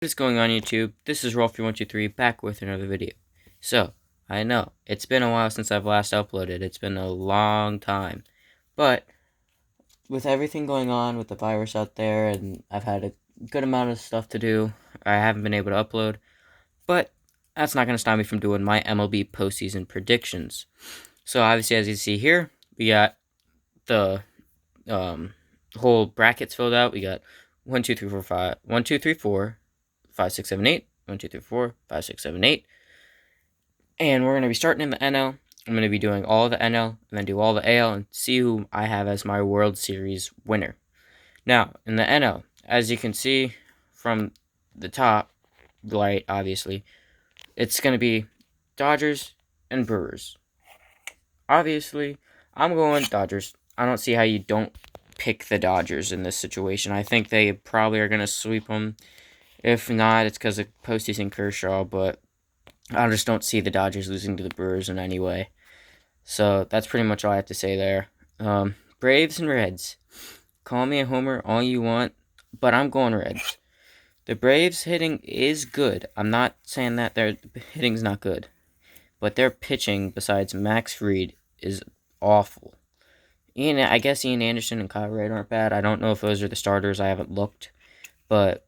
What is going on, YouTube? This is Rolfie123 back with another video. So, I know, it's been a while since I've last uploaded. It's been a long time. But, with everything going on with the virus out there, and I've had a good amount of stuff to do, I haven't been able to upload. But, that's not going to stop me from doing my MLB postseason predictions. So, obviously, as you see here, we got the whole brackets filled out. We got 1, 2, 3, 4, 5, 1, 2, 3, 4, 5, 6, 7, 8. 1, 2, 3, 4, 5, 6, 7, 8. And we're going to be starting in the NL. I'm going to be doing all the NL and then do all the AL and see who I have as my World Series winner. Now, in the NL, as you can see from the top right, obviously, it's going to be Dodgers and Brewers. Obviously, I'm going Dodgers. I don't see how you don't pick the Dodgers in this situation. I think they probably are going to sweep them. If not, it's because of postseason Kershaw, but I just don't see the Dodgers losing to the Brewers in any way. So that's pretty much all I have to say there. Braves and Reds. Call me a homer all you want, but I'm going Reds. The Braves hitting is good. I'm not saying that their hitting's not good, but their pitching, besides Max Fried, is awful. I guess Ian Anderson and Kyle Wright aren't bad. I don't know if those are the starters. I haven't looked, but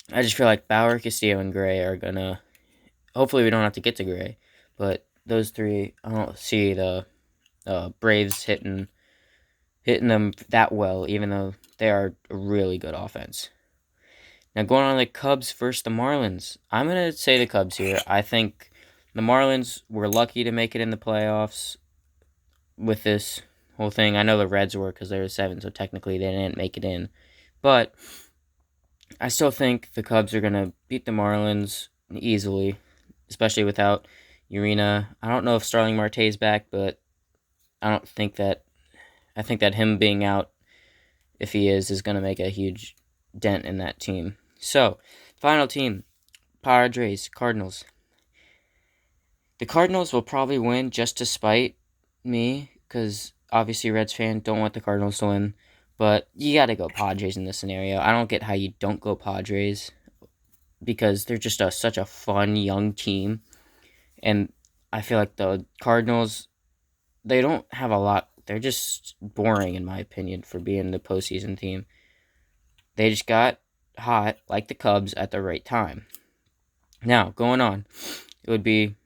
I just feel like Bauer, Castillo, and Gray are gonna. Hopefully, we don't have to get to Gray, but those three, I don't see the Braves hitting them that well, even though they are a really good offense. Now, going on the Cubs versus the Marlins, I'm gonna say the Cubs here. I think the Marlins were lucky to make it in the playoffs with this whole thing. I know the Reds were because they were 7, so technically they didn't make it in, but I still think the Cubs are going to beat the Marlins easily, especially without Urena. I don't know if Starling Marte's back, but I don't think that. I think that him being out, if he is going to make a huge dent in that team. So, final team, Padres, Cardinals. The Cardinals will probably win just to spite me, because obviously Reds fan don't want the Cardinals to win. But you got to go Padres in this scenario. I don't get how you don't go Padres, because they're just such a fun young team. And I feel like the Cardinals, they don't have a lot. They're just boring, in my opinion, for being the postseason team. They just got hot, like the Cubs, at the right time. Now, going on, it would be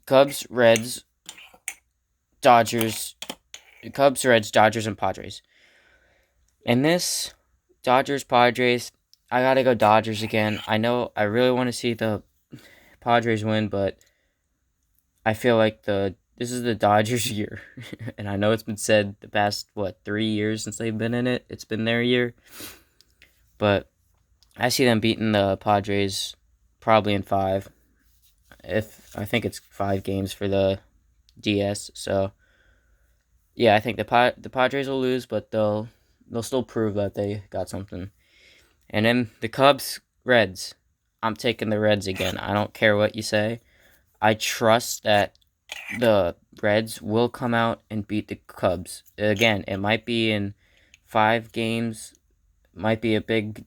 Cubs, Reds, Dodgers, and Padres. In this, Dodgers, Padres, I gotta go Dodgers again. I know I really want to see the Padres win, but I feel like this is the Dodgers' year. And I know it's been said the past, 3 years since they've been in it. It's been their year. But I see them beating the Padres probably in 5. I think it's 5 games for the DS. So, yeah, I think the Padres will lose, but they'll still prove that they got something. And then the Cubs, Reds. I'm taking the Reds again. I don't care what you say. I trust that the Reds will come out and beat the Cubs. Again, it might be in 5 games. Might be a big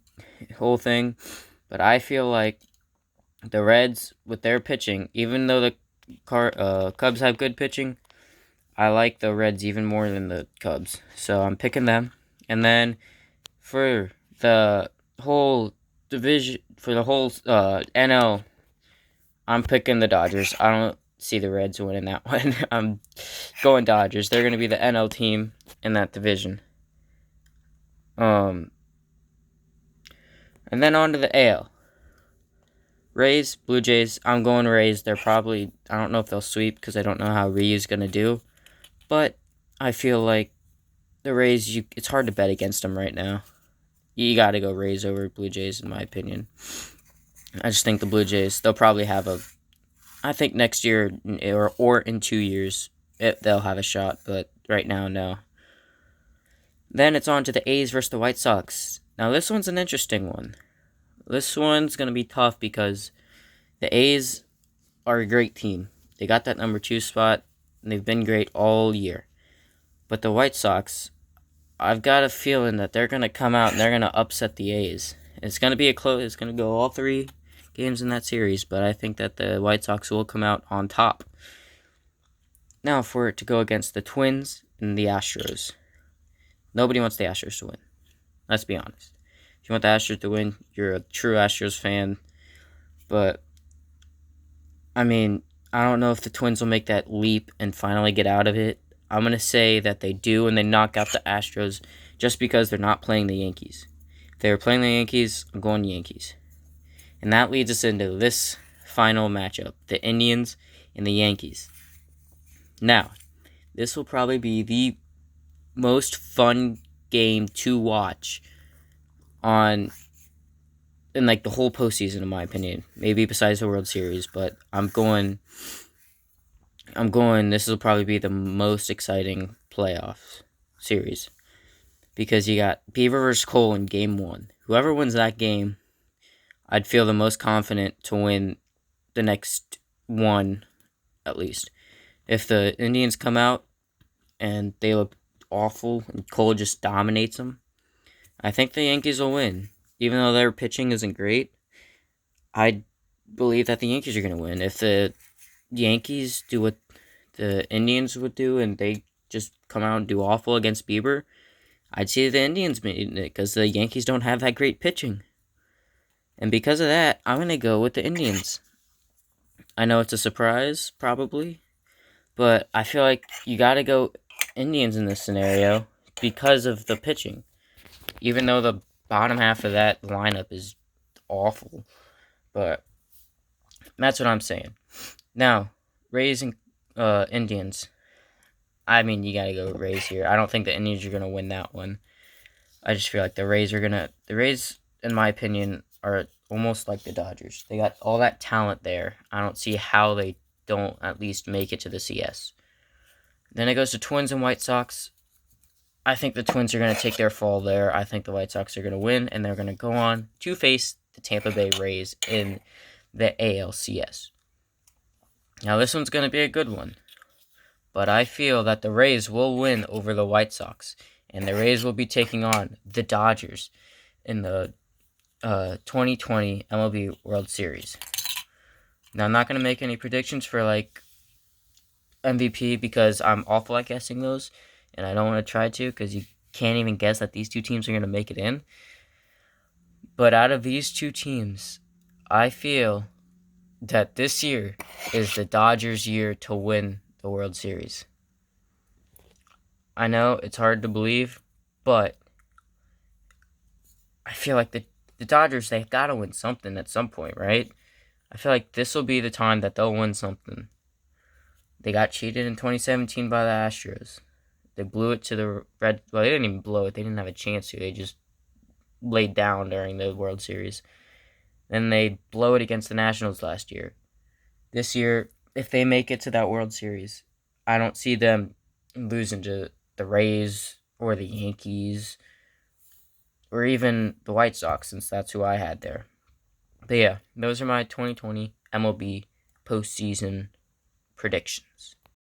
whole thing. But I feel like the Reds, with their pitching, even though the Cubs have good pitching, I like the Reds even more than the Cubs. So I'm picking them. And then for the whole division, for the whole NL, I'm picking the Dodgers. I don't see the Reds winning that one. I'm going Dodgers. They're going to be the NL team in that division. And then on to the AL. Rays, Blue Jays. I'm going Rays. They're probably, I don't know if they'll sweep because I don't know how Ryu's going to do. But I feel like the Rays, it's hard to bet against them right now. You got to go Rays over Blue Jays, in my opinion. I just think the Blue Jays, they'll probably have I think next year or in 2 years, they'll have a shot. But right now, no. Then it's on to the A's versus the White Sox. Now, this one's an interesting one. This one's going to be tough because the A's are a great team. They got that number 2 spot, and they've been great all year. But the White Sox, I've got a feeling that they're going to come out and they're going to upset the A's. It's going to be it's going to go all 3 games in that series, but I think that the White Sox will come out on top. Now, for it to go against the Twins and the Astros. Nobody wants the Astros to win. Let's be honest. If you want the Astros to win, you're a true Astros fan. But, I mean, I don't know if the Twins will make that leap and finally get out of it. I'm going to say that they do, and they knock out the Astros just because they're not playing the Yankees. If they were playing the Yankees, I'm going Yankees. And that leads us into this final matchup, the Indians and the Yankees. Now, this will probably be the most fun game to watch in like the whole postseason, in my opinion. Maybe besides the World Series, but I'm going. This will probably be the most exciting playoff series because you got Beaver versus Cole in Game 1. Whoever wins that game, I'd feel the most confident to win the next one, at least. If the Indians come out and they look awful and Cole just dominates them, I think the Yankees will win. Even though their pitching isn't great, I believe that the Yankees are going to win. If the Yankees do what the Indians would do and they just come out and do awful against Bieber, I'd see the Indians beating it because the Yankees don't have that great pitching. And because of that, I'm going to go with the Indians. I know it's a surprise, probably, but I feel like you got to go Indians in this scenario because of the pitching. Even though the bottom half of that lineup is awful. But that's what I'm saying. Now, Rays and Indians. I mean, you got to go Rays here. I don't think the Indians are going to win that one. I just feel like the Rays, in my opinion, are almost like the Dodgers. They got all that talent there. I don't see how they don't at least make it to the CS. Then it goes to Twins and White Sox. I think the Twins are going to take their fall there. I think the White Sox are going to win, and they're going to go on to face the Tampa Bay Rays in the ALCS. Now, this one's going to be a good one, but I feel that the Rays will win over the White Sox, and the Rays will be taking on the Dodgers in the 2020 MLB World Series. Now, I'm not going to make any predictions for, MVP because I'm awful at guessing those, and I don't want to try to because you can't even guess that these two teams are going to make it in. But out of these two teams, I feel that this year is the Dodgers' year to win the World Series. I know it's hard to believe, but I feel like the Dodgers, they've got to win something at some point, right? I feel like this will be the time that they'll win something. They got cheated in 2017 by the Astros. They blew it to the Red... Well, they didn't even blow it. They didn't have a chance to. They just laid down during the World Series. Then they blow it against the Nationals last year. This year, if they make it to that World Series, I don't see them losing to the Rays or the Yankees or even the White Sox, since that's who I had there. But yeah, those are my 2020 MLB postseason predictions.